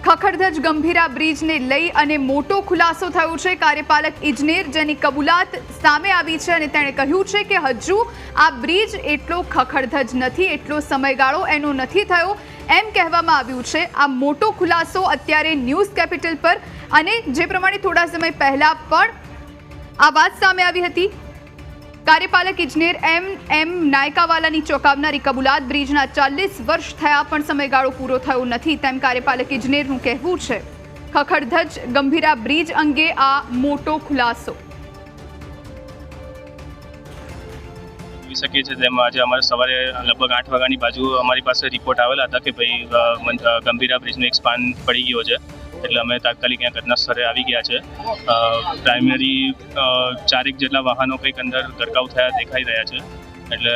ખખડધજ ગંભીરા બ્રિજને લઈ અને મોટો ખુલાસો થયો છે। કાર્યપાલક ઇજનેર જેની કબૂલાત સામે આવી છે અને તેણે કહ્યું છે કે હજુ આ બ્રિજ એટલો ખખડધજ નથી, એટલો સમયગાળો એનો નથી થયો એમ કહેવામાં આવ્યું છે। આ મોટો ખુલાસો અત્યારે ન્યૂઝ કેપિટલ પર અને જે પ્રમાણે થોડા સમય પહેલા પણ આ વાત સામે આવી હતી। કાર્યપાલક ઇજનેર એમ નાયકાવાલાની ચોંકાવનારી કબૂલાત બ્રિજના 40 વર્ષ થયા પણ સમયગાળો પૂરો થયો નથી તેમ કાર્યપાલક ઇજનેરનું કહેવું છે। ખખડધજ ગંભીરા બ્રિજ અંગે આ મોટો ખુલાસો શકે છે। તેમાં આજે અમારે સવારે લગભગ 8 વાગ્યાની બાજુ અમારી પાસે રિપોર્ટ આવેલા હતા કે ભાઈ ગંભીરા બ્રિજનો એક સ્પાન પડી ગયો છે, એટલે અમે તાત્કાલિક ત્યાં ઘટના સ્થળે આવી ગયા છે। પ્રાઇમરી 4 જેટલા વાહનો કંઈક અંદર ગરકાવ થયા દેખાઈ રહ્યા છે, એટલે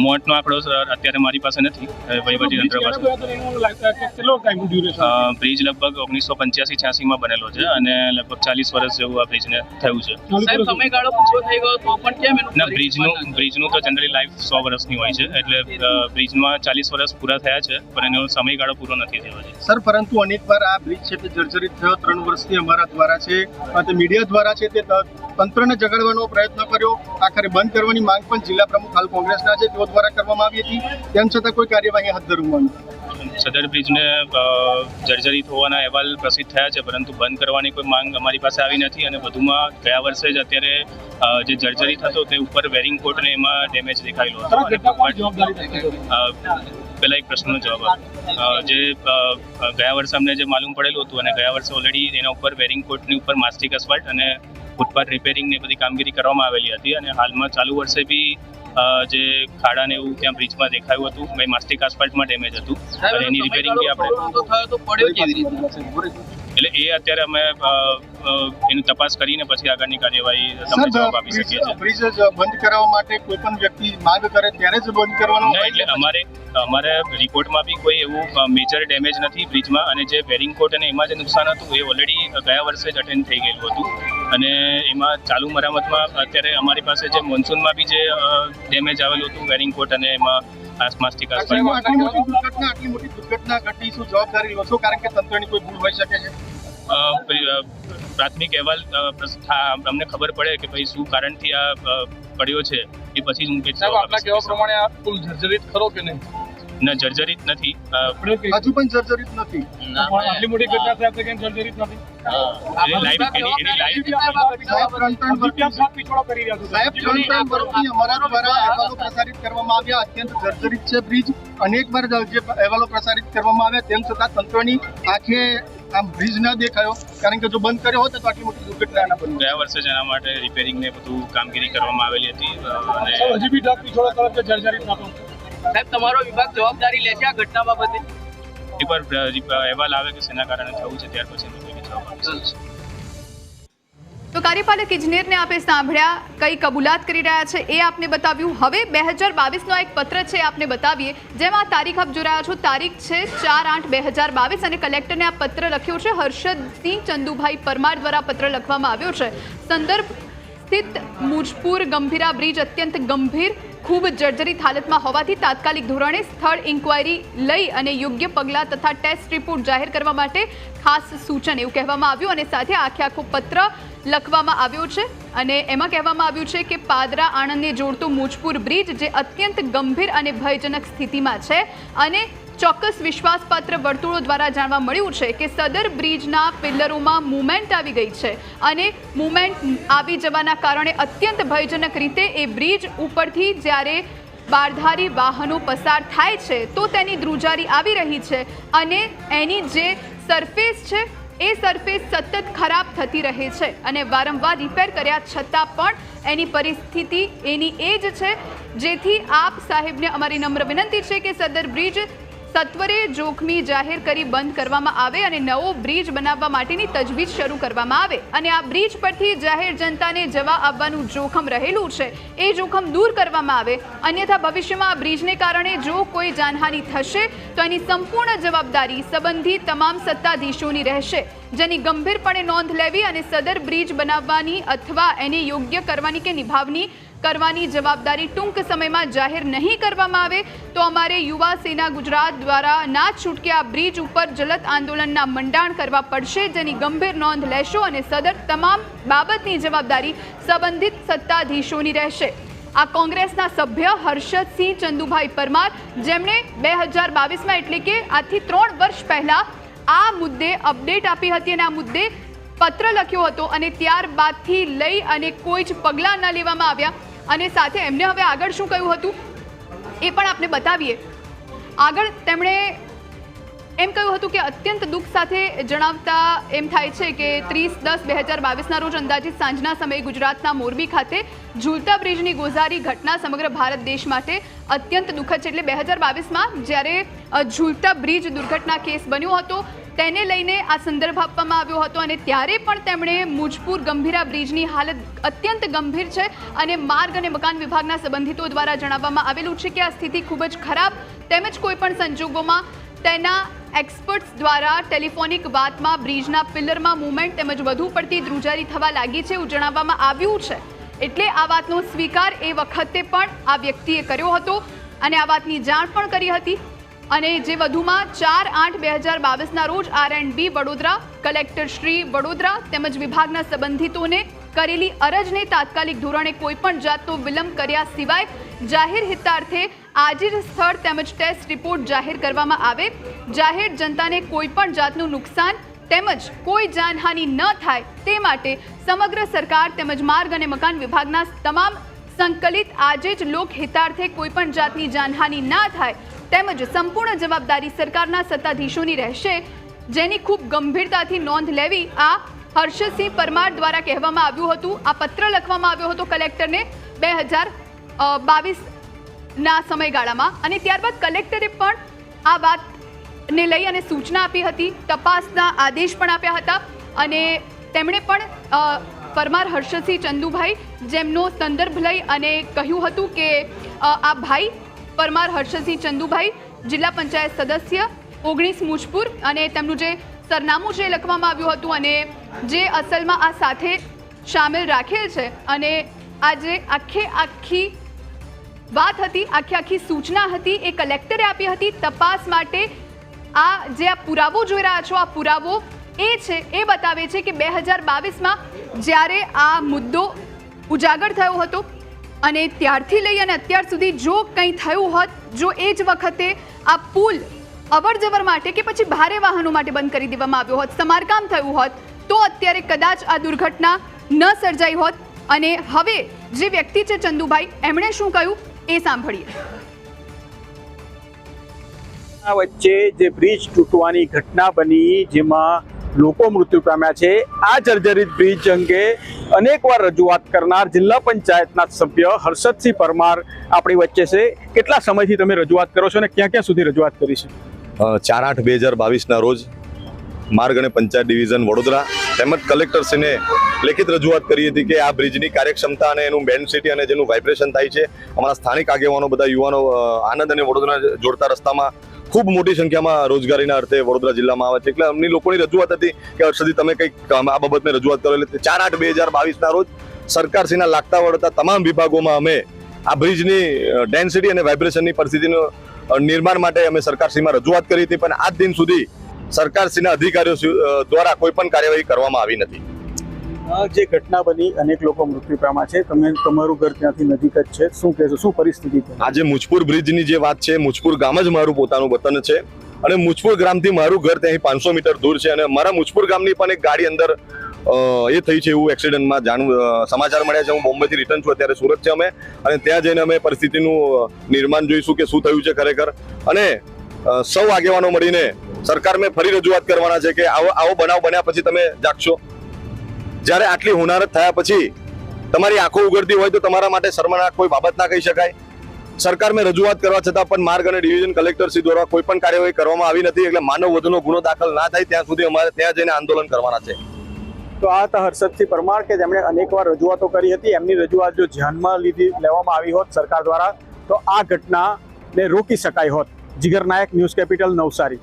મોતનો આંકડો અત્યારે મારી પાસે નથી, વહીવટીતંત્ર પાસે। બ્રિજ લગભગ 1985-86માં બનેલો છે અને લગભગ 40 વર્ષ જેવું આ બ્રિજને થયું છે। ના, બ્રિજનું તો જનરલી લાઈફ 100 વર્ષની હોય છે, એટલે બ્રિજમાં 40 વર્ષ પૂરા થયા છે પણ એનો સમયગાળો પૂરો નથી થયો છે સર। પરંતુ અનેકવાર આ બ્રિજ છે તે જર્જરિત થયો, 3 વર્ષથી અમારા દ્વારા છે તે મીડિયા દ્વારા છે તે તંત્રને જગાડવાનો પ્રયત્ન કર્યો, આખરે બંધ કરવાની માંગ પણ જિલ્લા પ્રમુખ હાલ કોંગ્રેસના છે તેઓ દ્વારા કરવામાં આવી હતી, તેમ છતાં કોઈ કાર્યવાહી હાથ ધરવામાં સદર બ્રિજને જર્જરિત હોવાના અહેવાલ પ્રસિદ્ધ થયા છે, પરંતુ બંધ કરવાની કોઈ માંગ અમારી પાસે આવી નથી। અને વધુમાં ગયા વર્ષે જ અત્યારે જે જર્જરિત હતો તે ઉપર વેરિંગ કોટને એમાં ડેમેજ દેખાયેલો હતો। પહેલા એક પ્રશ્નનો જવાબ આપો। જે ગયા વર્ષે અમને જે માલુમ પડેલું હતું અને ગયા વર્ષે ઓલરેડી એના ઉપર વેરિંગ કોટની ઉપર માસ્ટિક અસ્ફાલ્ટ અને ફૂટપાથ રિપેરિંગની બધી કામગીરી કરવામાં આવેલી હતી અને હાલમાં ચાલુ વર્ષે બી જે ખાડા ને એવું ત્યાં બ્રિજમાં દેખાયું હતું, ભાઈ માસ્ટિક આસ્ફાલ્ટમાં ડેમેજ હતું અને એની રિપેરિંગ બી આપણે એટલે એ અત્યારે અમે એની તપાસ કરીને પછી આગળની કાર્યવાહી તમને જવાબ આપી શકીએ છીએ। બ્રિજ બંધ કરાવવા માટે કોઈ પણ વ્યક્તિ માંગ કરે ત્યારે જ બંધ કરવાનો એટલે અમારે રિપોર્ટમાં બી કોઈ એવું મેજર ડેમેજ નથી બ્રિજમાં, અને જે વેરિંગ કોટ અને એમાં જે નુકસાન હતું એ ઓલરેડી ગયા વર્ષે જ અટેન્ડ થઈ ગયેલું હતું અને એમાં ચાલુ મરામતમાં અત્યારે અમારી પાસે જે મોન્સૂનમાં બી જે ડેમેજ આવેલું હતું વેરિંગ કોટ અને એમાં માસ્ટિક આટલી મોટી દુર્ઘટના ઘટી શું જવાબદારી લો છો? કારણ કે તંત્રની કોઈ ભૂલ હોઈ શકે છે। પ્રાથમિક અહેવાલ અમને ખબર પડે કે ભાઈ શું કારણથી આ પડ્યો છે એ પછી હું પ્રમાણે આ પુલ જર્જરિત ખરો કે નહીં? ના, જર્જરિત નથી, હજુ પણ જર્જરિત નથી। આટલી મોટી ઘટના થયા છે કે જર્જરિત નથી? પ્રસારિત કરવામાં આવ્યા, અત્યંત જર્જરિત છે બ્રિજ। અનેકવાર જે અહેવાલો પ્રસારિત કરવામાં આવ્યા તેમ છતાં તંત્રની આંખે આમ બ્રિજ ના દેખાયો, કારણ કે જો બંધ કર્યો હોત તો આટલી મોટી દુર્ઘટના ના બની। ગયા વર્ષે જેના માટે રિપેરિંગ ને બધું કામગીરી કરવામાં આવેલી હતી અને હજી બી ઢાક પીછોડા તરફ જર્જરિત નહોતો। સાહેબ, તમારો વિભાગ જવાબદારી લે છે આ ઘટના બાબતે? એકવાર અહેવાલ આવે કે શેના કારણે થયું છે ત્યાર પછી જવાબ આપીશું। તો કાર્યપાલક ઇજનેરને આપે સાંભળ્યા, કઈ કબૂલાત કરી રહ્યા છે એ આપને બતાવ્યું। હવે 2022નો એક પત્ર છે આપને બતાવીએ, જેમાં તારીખ આપ જોઈ રહ્યા છો, તારીખ છે 4/8/2022 અને કલેક્ટરને આ પત્ર લખ્યો છે। હર્ષદસિંહ ચંદુભાઈ પરમાર દ્વારા પત્ર લખવામાં આવ્યો છે। સંદર્ભ સ્થિત મુજપુર ગંભીરા બ્રિજ અત્યંત ગંભીર, ખૂબ જર્જરિત હાલતમાં હોવાથી તાત્કાલિક ધોરણે સ્થળ ઇન્ક્વાયરી લઈ અને યોગ્ય પગલાં તથા ટેસ્ટ રિપોર્ટ જાહેર કરવા માટે ખાસ સૂચન એવું કહેવામાં આવ્યું અને સાથે આખો પત્ર લખવામાં આવ્યો છે અને એમાં કહેવામાં આવ્યું છે કે પાદરા આણંદને જોડતો મુજપુર બ્રિજ જે અત્યંત ગંભીર અને ભયજનક સ્થિતિમાં છે અને ચોક્કસ વિશ્વાસપાત્ર વર્તુળો દ્વારા જાણવા મળ્યું છે કે સદર બ્રિજના પિલ્લરોમાં મૂવમેન્ટ આવી ગઈ છે અને મૂવમેન્ટ આવી જવાના કારણે અત્યંત ભયજનક રીતે એ બ્રિજ ઉપરથી જ્યારે બારધારી વાહનો પસાર થાય છે તો તેની ધ્રુજારી આવી રહી છે અને એની જે સરફેસ છે એ સરફેસ સતત ખરાબ થતી રહે છે અને વારંવાર રિપેર કર્યા છતાં પણ એની પરિસ્થિતિ એની એ જ છે, જેથી આપ સાહેબને અમારી નમ્ર વિનંતી છે કે સદર બ્રિજ સત્વરે જોખમી જાહેર કરી બંધ કરવામાં આવે અને નવો બ્રિજ બનાવવા માટેની તજવીજ શરૂ કરવામાં આવે અને આ બ્રિજ પરથી જાહેર જનતાને જવા આવવાનું જોખમ રહેલું છે એ જોખમ દૂર કરવામાં આવે, અન્યથા ભવિષ્યમાં આ બ્રિજને કારણે જો કોઈ જાનહાનિ થશે તો એની સંપૂર્ણ જવાબદારી સંબંધિત તમામ સત્તાધીશોની રહેશે, જેની ગંભીરપણે નોંધ લેવી અને સદર બ્રિજ બનાવવાની અથવા એને યોગ્ય કરવાની કે નિભાવની કરવાની જવાબદારી ટૂંક સમયમાં જાહેર નહીં કરવામાં આવે તો અમારે યુવા સેના ગુજરાત દ્વારા ના છૂટકે આ બ્રિજ ઉપર જલદ આંદોલનના મંડાણ કરવા પડશે, જેની ગંભીર નોંધ લેશો અને સદર તમામ બાબતની જવાબદારી સંબંધિત સત્તાધીશોની રહેશે. આ કોંગ્રેસના સભ્ય હર્ષદસિંહ ચંદુભાઈ પરમાર, જેમણે 2022માં એટલે કે આજથી 3 વર્ષ પહેલા આ મુદ્દે અપડેટ આપી હતી અને આ મુદ્દે પત્ર લખ્યો હતો અને ત્યારબાદથી લઈ અને કોઈ જ પગલાં ન લેવામાં આવ્યા. અને સાથે એમને હવે આગળ શું કહ્યું હતું એ પણ આપણે બતાવીએ. આગળ તેમણે એમ કહ્યું હતું કે અત્યંત દુઃખ સાથે જણાવતા એમ થાય છે કે 30/10/2022ના રોજ અંદાજિત સાંજના સમયે ગુજરાતના મોરબી ખાતે ઝૂલતા બ્રિજની ગોઝારી ઘટના સમગ્ર ભારત દેશ માટે અત્યંત દુઃખદ છે. એટલે 2022માં જ્યારે ઝૂલતા બ્રિજ દુર્ઘટના કેસ બન્યો હતો તેને લઈને આ સંદર્ભ આપવામાં આવ્યો હતો અને ત્યારે પણ તેમણે મુજપુર ગંભીરા બ્રિજની હાલત અત્યંત ગંભીર છે અને માર્ગ અને મકાન વિભાગના સંબંધિતો દ્વારા જણાવવામાં આવેલું છે કે આ સ્થિતિ ખૂબ જ ખરાબ તેમજ કોઈપણ સંજોગોમાં તેના એક્સપર્ટ્સ દ્વારા ટેલિફોનિક વાતમાં બ્રિજના પિલરમાં મૂવમેન્ટ તેમજ વધુ પડતી ધ્રુજારી થવા લાગી છે એવું જણાવવામાં આવ્યું છે. એટલે આ વાતનો સ્વીકાર એ વખતે પણ આ વ્યક્તિએ કર્યો હતો અને આ વાતની જાણ પણ કરી હતી. અને જે વધુમાં 4/8/2022ના રોજ R&B વડોદરા, કલેક્ટર શ્રી વડોદરા તેમજ વિભાગના સંબંધિતોને કરેલી અરજને તાત્કાલિક ધોરણે કોઈપણ જાતનો વિલંબ કર્યા સિવાય જાહેર હિતાર્થે આજે જ સ્થળ તેમજ ટેસ્ટ રિપોર્ટ જાહેર કરવામાં આવે, જાહેર જનતાને કોઈપણ જાતનું નુકસાન તેમજ કોઈ જાનહાનિ ન થાય તે માટે સમગ્ર સરકાર તેમજ માર્ગ અને મકાન વિભાગના તમામ સંકલિત આજે જ લોકહિતાર્થે કોઈપણ જાતની જાનહાનિ ના થાય તેમજ સંપૂર્ણ જવાબદારી સરકારના સત્તાધીશોની રહેશે, જેની ખૂબ ગંભીરતાથી નોંધ લેવી આ હર્ષદસિંહ પરમાર દ્વારા કહેવામાં આવ્યું હતું. આ પત્ર લખવામાં આવ્યો હતો કલેક્ટરને 2022ના સમયગાળામાં અને ત્યારબાદ કલેક્ટરે પણ આ વાતને લઈ અને સૂચના આપી હતી, તપાસના આદેશ પણ આપ્યા હતા અને તેમણે પણ પરમાર હર્ષદસિંહ ચંદુભાઈ જેમનો સંદર્ભ લઈ અને કહ્યું હતું કે આ ભાઈ પરમાર હર્ષદસિંહ ચંદુભાઈ જિલ્લા પંચાયત સદસ્ય 19 મુજપુર અને તેમનું જે સરનામું છે લખવામાં આવ્યું હતું અને જે અસલમાં આ સાથે સામેલ રાખેલ છે અને આ જે આખી વાત હતી, આખી સૂચના હતી એ કલેક્ટરે આપી હતી. તપાસ માટે આ જે આ પુરાવો જોઈ રહ્યા છો, આ પુરાવો એ છે એ બતાવે છે કે 2022માં જ્યારે આ મુદ્દો ઉજાગર થયો હતો અને ત્યારથી લઈ અને અત્યાર સુધી જો કંઈ થયું હોત, જો એ જ વખતે આ પુલ અવરજવર માટે કે પછી ભારે વાહનો માટે બંધ કરી દેવામાં આવ્યો હોત, સમારકામ થયું હોત તો અત્યારે કદાચ આ દુર્ઘટના ન સર્જાઈ હોત. અને હવે જે વ્યક્તિ છે ચંદુભાઈ, એમણે શું કહ્યું એ સાંભળીએ. આ વચ્ચે જે બ્રિજ તૂટવાની ઘટના બની જેમાં લોકો મૃત્યુ પામ્યા છે, આ જર્જરિત બ્રિજ અંગે અનેકવાર રજૂઆત કરનાર જિલ્લા પંચાયતના સભ્ય હર્ષદસિંહ પરમાર આપણી વચ્ચે છે. કેટલા સમયથી તમે રજૂઆત કરો છો અને ક્યાં ક્યાં સુધી રજૂઆત કરી છે? 4/8/2022ના રોજ માર્ગ અને પંચાયત ડિવિઝન વડોદરા તેમજ કલેક્ટરશ્રીને લેખિત રજૂઆત કરી હતી કે આ બ્રિજની કાર્યક્ષમતા અને એનું બેન્ડસિટી અને જેનું વાઇબ્રેશન થાય છે, અમારા સ્થાનિક આગેવાનો બધા યુવાનો આનંદ અને વડોદરા જોડતા રસ્તામાં ખૂબ મોટી સંખ્યામાં રોજગારીના અર્થે વડોદરા જિલ્લામાં આવે છે. એટલે અમની લોકોની રજૂઆત હતી કે હર્ષદજી તમે કંઈક આ બાબતને રજૂઆત કરો. એટલે 4/8/2022ના રોજ સરકારશ્રીના લાગતા વળતા તમામ વિભાગોમાં અમે આ બ્રિજની ડેન્સિટી અને વાઇબ્રેશનની પરિસ્થિતિનું નિર્માણ માટે અમે સરકારશ્રીમાં રજૂઆત કરી હતી, પણ આજ દિન સુધી સરકારશ્રીના અધિકારીઓ દ્વારા કોઈ પણ કાર્યવાહી કરવામાં આવી નથી. જે ઘટના બની અનેક લોકો મૃત્યુ પામ્યા છે, તમારું ઘર ત્યાંથી નજીક જ છે, શું કહેશો, શું પરિસ્થિતિ છે? આજે મુજપુર બ્રિજની જે વાત છે, મુજપુર ગામ જ મારું પોતાનું વતન છે અને મુજપુર ગામથી મારું ઘર ત્યાંથી 500 મીટર દૂર છે અને મારા મુજપુર ગામની પણ એક ગાડી અંદર એ થઈ છે એવું એક્સિડન્ટમાં સમાચાર મળ્યા છે. હું બોમ્બેથી રિટર્ન છું, અત્યારે સુરત છે અમે અને ત્યાં જઈને અમે પરિસ્થિતિનું નિર્માણ જોઈશું કે શું થયું છે ખરેખર. અને સૌ આગેવાનો મળીને સરકાર મેં ફરી રજૂઆત કરવાના છે કે આવો બનાવ બન્યા પછી તમે જાગશો. જ્યારે આટલી હોનારત થયા પછી તમારી આંખો ઉઘડતી હોય તો તમારા માટે શર્મનાક કોઈ બાબત ના કહી શકાય. સરકાર મેં રજૂઆત કરવા છતાં પણ માર્ગ અને ડિવિઝન કલેક્ટરશ્રી દ્વારા કોઈ પણ કાર્યવાહી કરવામાં આવી નથી. એટલે માનવ વધુનો ગુનો દાખલ ના થાય ત્યાં સુધી અમારે ત્યાં જઈને આંદોલન કરવાના છે. તો આ હતા હર્ષદસિંહ પરમાર કે જેમણે અનેકવાર રજૂઆતો કરી હતી. એમની રજૂઆત જો ધ્યાનમાં લેવામાં આવી હોત સરકાર દ્વારા તો આ ઘટનાને રોકી શકાય હોત. જીગર નાયક, ન્યૂઝ કેપિટલ, નવસારી.